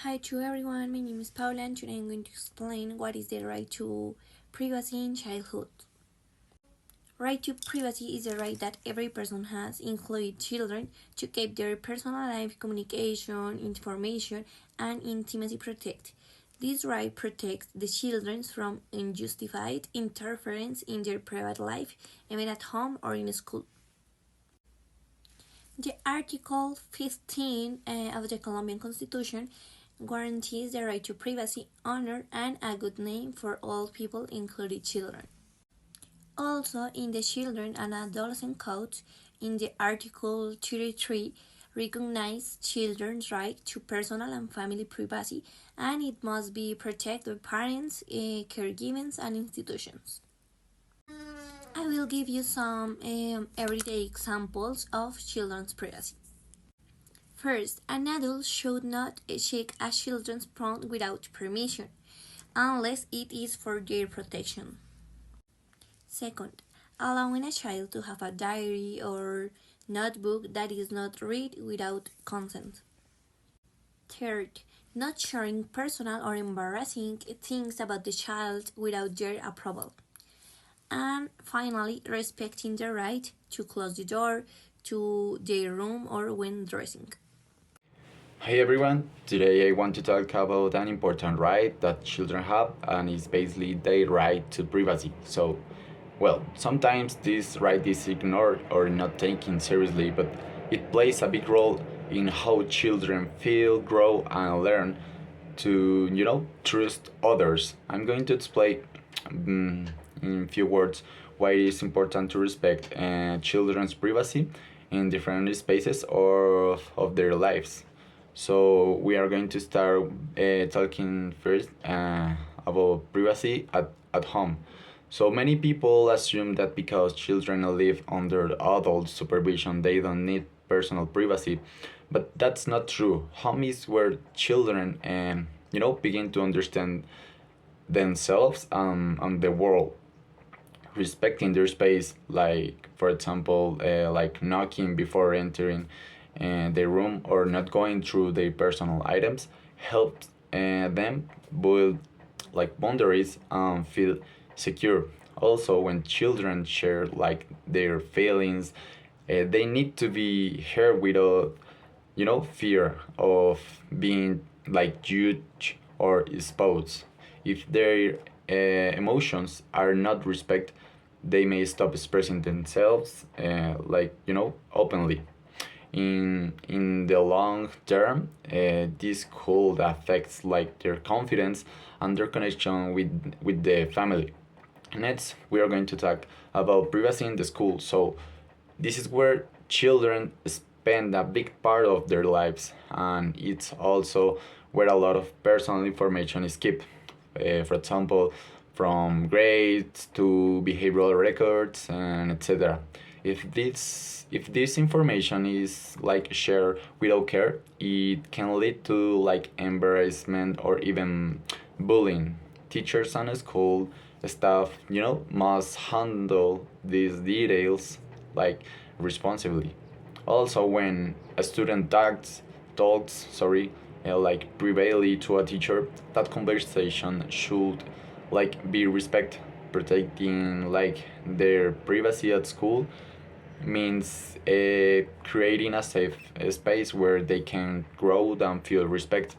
Hi to everyone, my name is Paula and today I'm going to explain what is the right to privacy in childhood. Right to privacy is a right that every person has, including children, to keep their personal life, communication, information, and intimacy protected. This right protects the children from unjustified interference in their private life, even at home or in school. The Article 15 of the Colombian Constitution guarantees the right to privacy, honor, and a good name for all people, including children. Also, in the Children and Adolescent Code, in the Article 33, recognize children's right to personal and family privacy, and it must be protected by parents, caregivers, and institutions. I will give you some everyday examples of children's privacy. First, an adult should not check a children's phone without permission, unless it is for their protection. Second, allowing a child to have a diary or notebook that is not read without consent. Third, not sharing personal or embarrassing things about the child without their approval. And finally, respecting the right to close the door to their room or when dressing. Hey everyone, today I want to talk about an important right that children have, and it's basically their right to privacy. Sometimes this right is ignored or not taken seriously, but it plays a big role in how children feel, grow, and learn to, trust others. I'm going to explain in few words why it is important to respect children's privacy in different spaces of their lives. So we are going to start talking first about privacy at home. So many people assume that because children live under adult supervision, they don't need personal privacy, but that's not true. Home is where children, begin to understand themselves and the world, respecting their space, like for example like knocking before entering the room or not going through their personal items, helps them build like boundaries and feel secure. Also, when children share like their feelings, they need to be heard without fear of being like judged or exposed. If their emotions are not respected, they may stop expressing themselves openly. In the long term, this could affect like their confidence and their connection with the family. Next, we are going to talk about privacy in the school. So this is where children spend a big part of their lives, and it's also where a lot of personal information is kept. For example, from grades to behavioral records and etc. If this information is like shared without care, it can lead to like embarrassment or even bullying. Teachers and school staff, must handle these details like responsibly. Also, when a student talks like privately to a teacher, that conversation should like be respect. Protecting like their privacy at school means creating a safe space where they can grow and feel respect.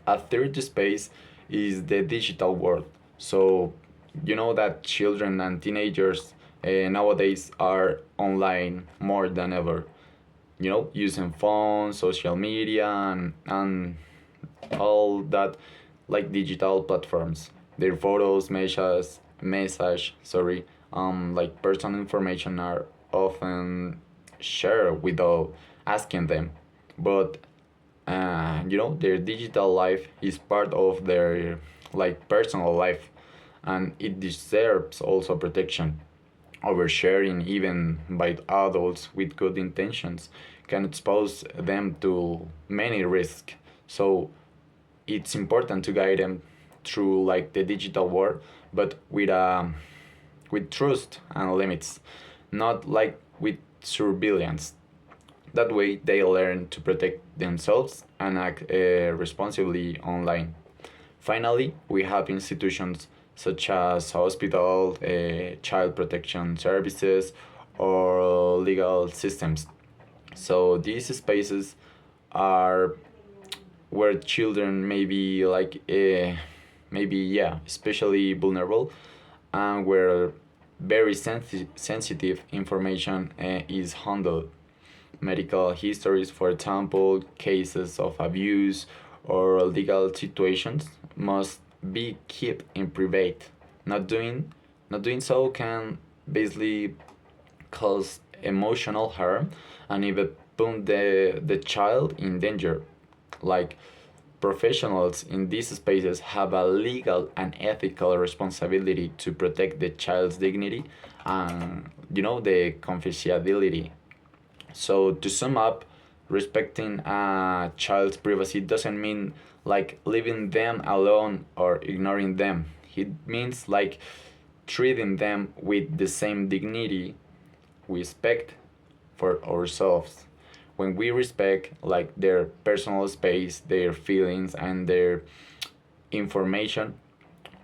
A third space is the digital world. So you know that children and teenagers nowadays are online more than ever. Using phones, social media, and all that like digital platforms. Their photos, like personal information are often shared without asking them. But their digital life is part of their like personal life, and it deserves also protection. Oversharing, even by adults with good intentions, can expose them to many risks. So it's important to guide them through like the digital world, but with trust and limits, not like with surveillance. That way, they learn to protect themselves and act responsibly online. Finally, we have institutions such as hospital, child protection services, or legal systems. So these spaces are where children may be maybe yeah, especially vulnerable, and where very sensitive information is handled. Medical histories, for example, cases of abuse or legal situations must be kept in private. Not doing so can basically cause emotional harm and even put the child in danger. Like, professionals in these spaces have a legal and ethical responsibility to protect the child's dignity and the confidentiality. So to sum up, respecting a child's privacy doesn't mean like leaving them alone or ignoring them. It means like treating them with the same dignity we expect for ourselves. When we respect like their personal space, their feelings, and their information,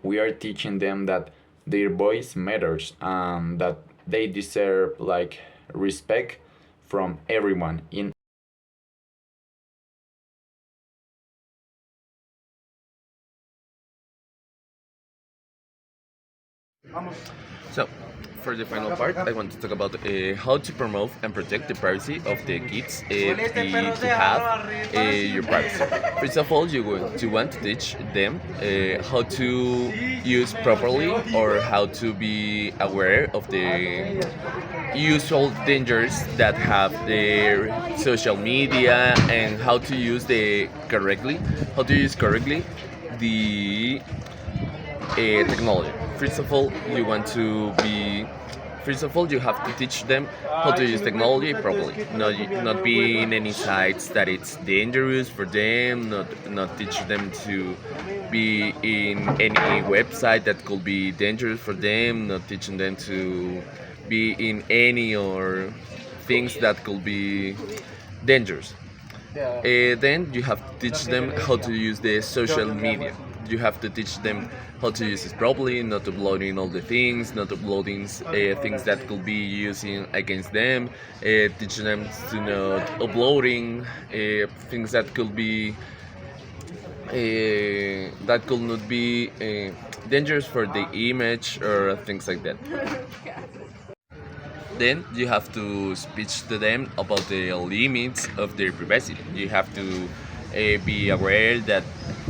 we are teaching them that their voice matters and that they deserve like respect from everyone in. So, for the final part, I want to talk about how to promote and protect the privacy of the kids to have your privacy. First of all, you want to teach them how to use properly or how to be aware of the usual dangers that have their social media and how to use correctly the technology. First of all, you want to be. First of all, you have to teach them how to use technology properly. Not be in any sites that it's dangerous for them. Not teach them to be in any website that could be dangerous for them. Not teaching them to be in any or things that could be dangerous. Then you have to teach them how to use the social media. You have to teach them how to use it properly, not uploading all the things, not uploading things that could be using against them. Teaching them to not uploading things that could not be dangerous for the image or things like that. Then you have to speak to them about the limits of their privacy. You have to be aware that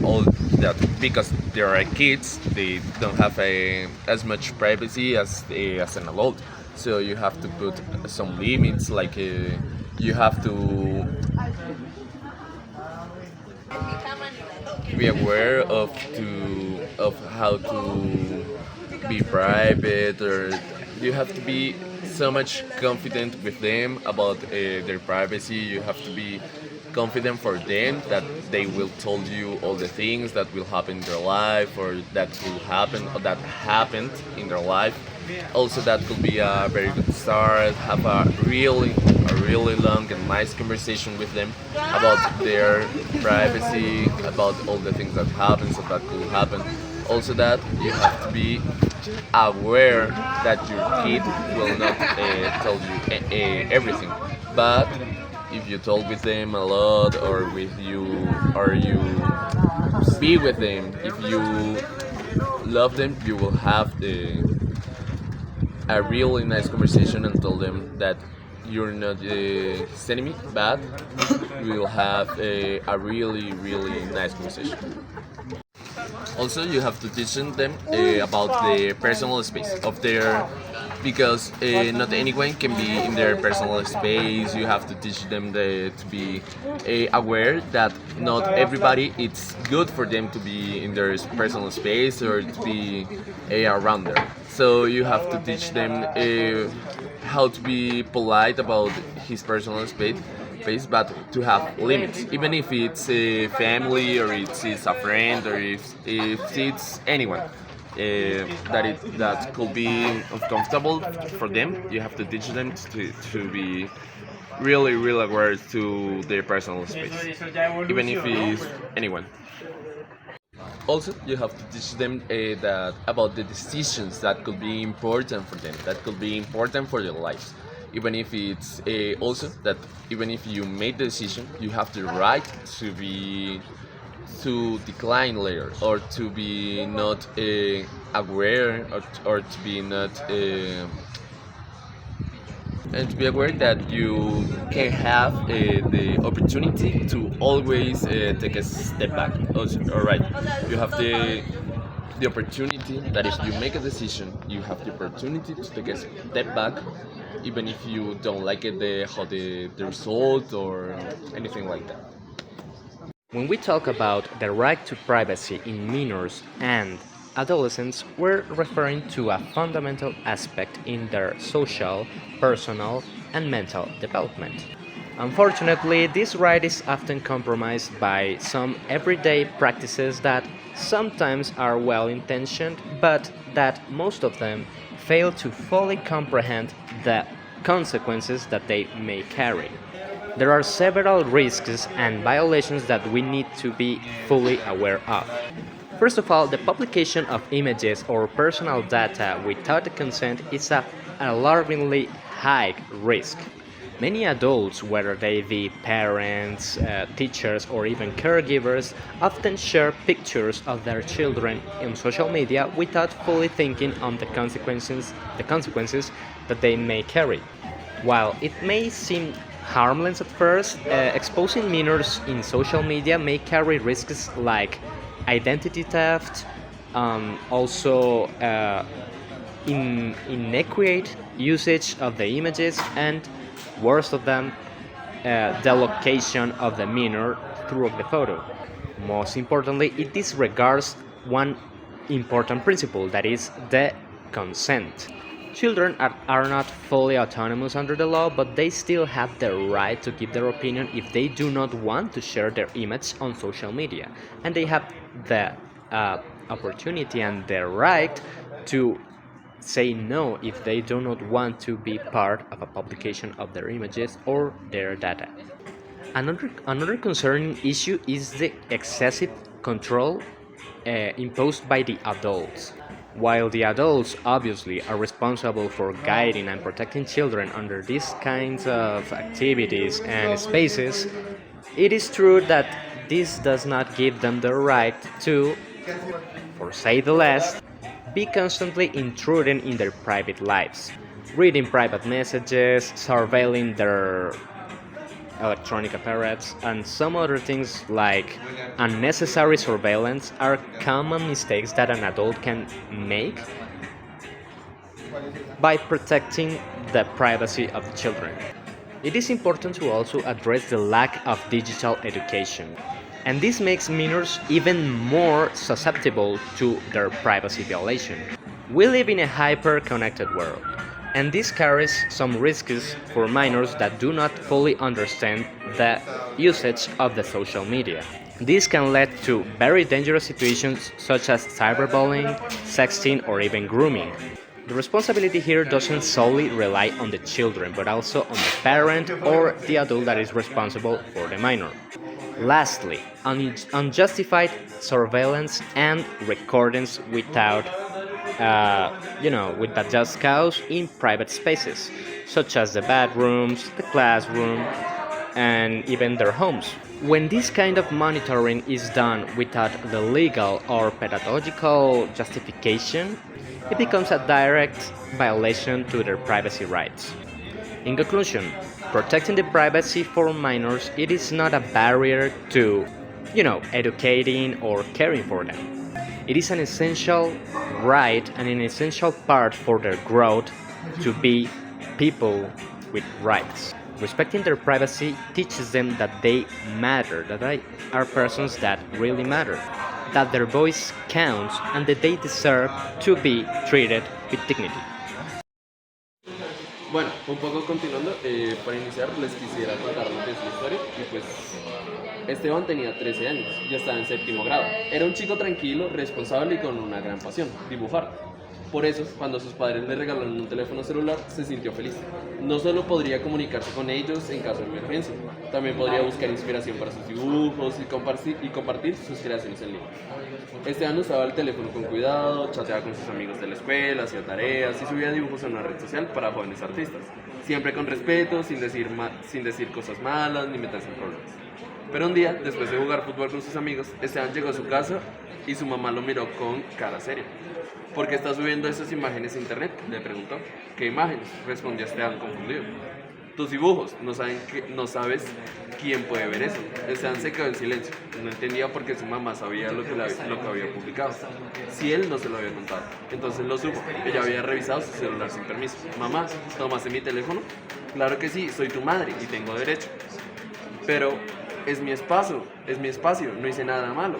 all that because they are kids, they don't have as much privacy as an adult. So you have to put some limits, like you have to be aware of how to be private, or you have to be so much confident with them about their privacy. You have to be confident for them that they will tell you all the things that will happen in their life or that will happen or that happened in their life. Also, that could be a very good start. Have a really long and nice conversation with them about their privacy, about all the things that happens or that could happen. Also, that you have to be aware that your kid will not tell you everything, but if you talk with them a lot or you be with them, if you love them, you will have a really nice conversation and tell them that you're not his enemy, but we will have a really nice conversation. Also, you have to teach them about the personal space of their, because not anyone can be in their personal space. You have to teach them to be aware that not everybody it's good for them to be in their personal space or to be around there. So you have to teach them how to be polite about his personal space, but to have limits, even if it's a family or it's a friend or if it's anyone that could be uncomfortable for them. You have to teach them to be really, really aware to their personal space, even if it's anyone. Also, you have to teach them that about the decisions that could be important for them, that could be important for their lives. Even if it's also that even if you made the decision, you have the right to be to decline later or to be not aware or to be not and to be aware that you can have the opportunity to always take a step back. Also, all right, you have the opportunity that if you make a decision, you have the opportunity to take a step back, even if you don't like it, the result or anything like that. When we talk about the right to privacy in minors and adolescents, we're referring to a fundamental aspect in their social, personal, and mental development. Unfortunately, this right is often compromised by some everyday practices that sometimes are well intentioned, but that most of them fail to fully comprehend the consequences that they may carry. There are several risks and violations that we need to be fully aware of. First of all, the publication of images or personal data without consent is an alarmingly high risk. Many adults, whether they be parents, teachers, or even caregivers, often share pictures of their children in social media without fully thinking on the consequences that they may carry. While it may seem harmless at first, exposing minors in social media may carry risks like identity theft, also inaccurate usage of the images, and worst of them, the location of the minor through the photo. Most importantly, it disregards one important principle, that is the consent. Children are not fully autonomous under the law, but they still have the right to give their opinion if they do not want to share their image on social media. And they have the opportunity and the right to say no if they do not want to be part of a publication of their images or their data. Another concerning issue is the excessive control imposed by the adults. While the adults obviously are responsible for guiding and protecting children under these kinds of activities and spaces, it is true that this does not give them the right to, for say the less, be constantly intruding in their private lives, reading private messages, surveilling their electronic apparatus, and some other things like unnecessary surveillance are common mistakes that an adult can make by protecting the privacy of the children. It is important to also address the lack of digital education, and this makes minors even more susceptible to their privacy violation. We live in a hyper-connected world, and this carries some risks for minors that do not fully understand the usage of the social media. This can lead to very dangerous situations such as cyberbullying, sexting, or even grooming. The responsibility here doesn't solely rely on the children, but also on the parent or the adult that is responsible for the minor. Lastly, unjustified surveillance and recordings with the just cause in private spaces, such as the bedrooms, the classroom, and even their homes. When this kind of monitoring is done without the legal or pedagogical justification, it becomes a direct violation to their privacy rights. In conclusion, protecting the privacy for minors, it is not a barrier to, educating or caring for them. It is an essential right and an essential part for their growth to be people with rights. Respecting their privacy teaches them that they matter, that they are persons that really matter, that their voice counts, and that they deserve to be treated with dignity. Bueno, un poco continuando, para iniciar les quisiera contar lo que es la historia y pues Esteban tenía 13 años, ya estaba en séptimo grado. Era un chico tranquilo, responsable y con una gran pasión, dibujar. Por eso, cuando sus padres le regalaron un teléfono celular, se sintió feliz. No solo podría comunicarse con ellos en caso de emergencia, también podría buscar inspiración para sus dibujos y compartir sus creaciones en línea. Esteban usaba el teléfono con cuidado, chateaba con sus amigos de la escuela, hacía tareas y subía dibujos en una red social para jóvenes artistas, siempre con respeto, sin decir cosas malas ni meterse en problemas. Pero un día, después de jugar fútbol con sus amigos, Esteban llegó a su casa y su mamá lo miró con cara seria. ¿Por qué está subiendo esas imágenes a internet?, le preguntó. ¿Qué imágenes?, respondió Esteban confundido. Tus dibujos, no sabes quién puede ver eso. Esteban se quedó en silencio, no entendía por qué su mamá sabía lo que había publicado, si él no se lo había contado. Entonces lo supo, ella había revisado su celular sin permiso. Mamá, ¿tomaste mi teléfono? Claro que sí, soy tu madre y tengo derecho. Pero es mi espacio, no hice nada malo.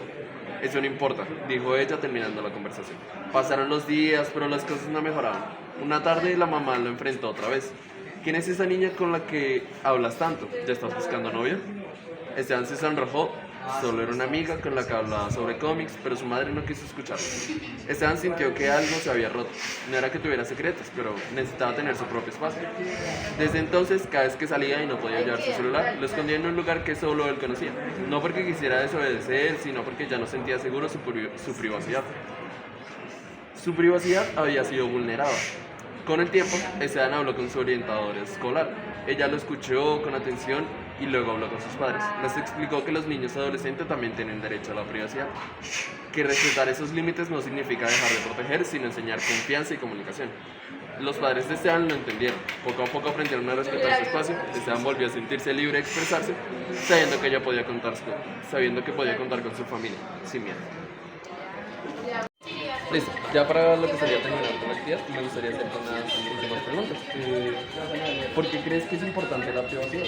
Eso no importa, dijo ella terminando la conversación. Pasaron los días, pero las cosas no mejoraban. Una tarde la mamá lo enfrentó otra vez. ¿Quién es esa niña con la que hablas tanto? ¿Ya estás buscando novia? Esteban se sonrojó. Solo era una amiga con la que hablaba sobre cómics, pero su madre no quiso escucharlo. Esteban sintió que algo se había roto. No era que tuviera secretos, pero necesitaba tener su propio espacio. Desde entonces, cada vez que salía y no podía llevar su celular, lo escondía en un lugar que solo él conocía. No porque quisiera desobedecer, sino porque ya no sentía seguro su privacidad. Su privacidad había sido vulnerada. Con el tiempo, Esteban habló con su orientadora escolar. Ella lo escuchó con atención y luego habló con sus padres. Les explicó que los niños adolescentes también tienen derecho a la privacidad, que respetar esos límites no significa dejar de proteger, sino enseñar confianza y comunicación. Los padres de Esteban lo entendieron. Poco a poco aprendieron a respetar su espacio. Esteban volvió a sentirse libre de expresarse, sabiendo que podía contar con su familia, sin miedo. Listo, ya para lo que sería terminar con la actividad, me gustaría hacer unas últimas preguntas. ¿Por qué crees que es importante la privacidad?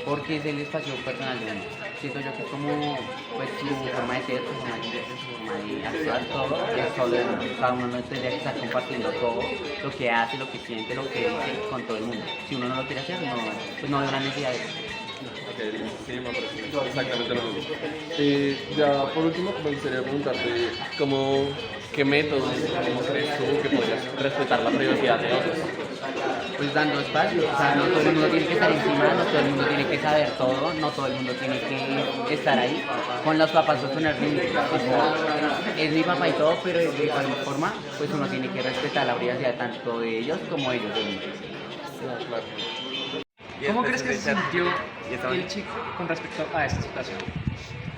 Porque es el espacio personal de uno. Siento yo que es como pues, su forma de ser, su forma de vivir, su forma de actuar, todo es solo de uno. O sea, uno no tendría que estar compartiendo todo lo que hace, lo que siente, lo que dice con todo el mundo. Si uno no lo quiere hacer, pues no hay una necesidad de eso. Sí, me parece exactamente lo mismo. Ya por último, me gustaría preguntarte qué métodos, cómo crees tú que podrías respetar la privacidad de otros. Pues dando espacio, o sea, no todo el mundo tiene que estar encima, no todo el mundo tiene que saber todo, no todo el mundo tiene que estar ahí. Con los papás pues poner límites, es mi papá y todo, pero de igual forma, pues uno tiene que respetar la privacidad tanto de ellos como ellos de uno. Claro. ¿Cómo crees que se sintió el chico con respecto a esta situación?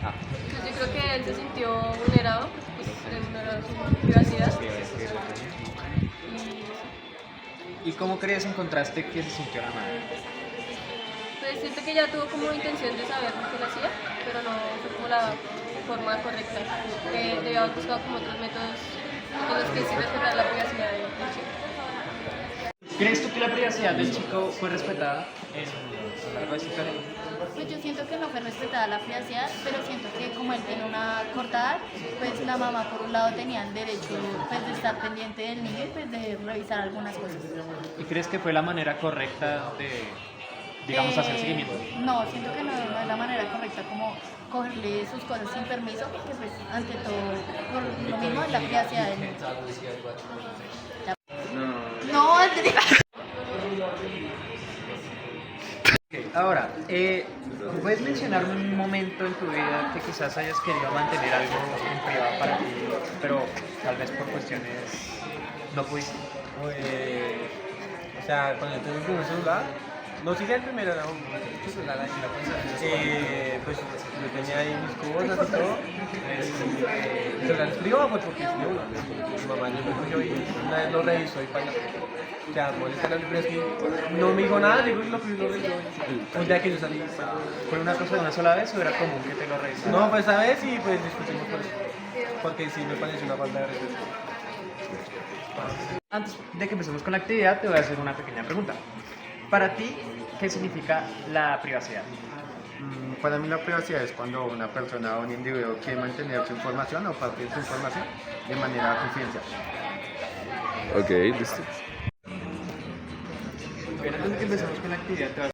Pues yo creo que él se sintió vulnerado, pues vulnerado su privacidad. ¿Y cómo crees en contraste que se sintió la madre? Pues siento que ella tuvo como intención de saber lo que él hacía, pero no fue como la forma correcta. Debió haber buscado como otros métodos en los que sí respetar la privacidad del chico. ¿Crees tú que la privacidad del chico fue respetada en lo largo de esta historia? Pues yo siento que no fue respetada la privacidad, pero siento que como él tiene una corta edad, pues la mamá por un lado tenía el derecho pues, de estar pendiente del niño y pues de revisar algunas cosas. ¿Y crees que fue la manera correcta de, digamos, hacer seguimiento? No, siento que no es la manera correcta como cogerle sus cosas sin permiso, porque pues ante todo, por lo mismo, la privacidad del niño. No, Andrea. Ahora, ¿puedes mencionar un momento en tu vida que quizás hayas querido mantener algo en privado para ti, pero tal vez por cuestiones no pudiste? O sea, cuando yo tuve mi primer celular, no sí el primero, era un celular así, pues yo tenía ahí mis cosas y todo. El celular es privado pues, porque es de uno. Mi mamá lo cogió y una vez lo revisó y para o sea, molestaron, pero es que no me dijo nada, digo, lo primero que yo, un día que yo salí. ¿Fue una cosa de una sola vez o era común que te lo revisaran? No, pues esa vez y pues discutimos por eso, porque sí me pareció una falta de respeto. Antes de que empecemos con la actividad, te voy a hacer una pequeña pregunta. Para ti, ¿qué significa la privacidad? Para mí la privacidad es cuando una persona o un individuo quiere mantener su información o partir su información de manera confidencial. Ok, listo. Antes de que empecemos con la actividad, te voy a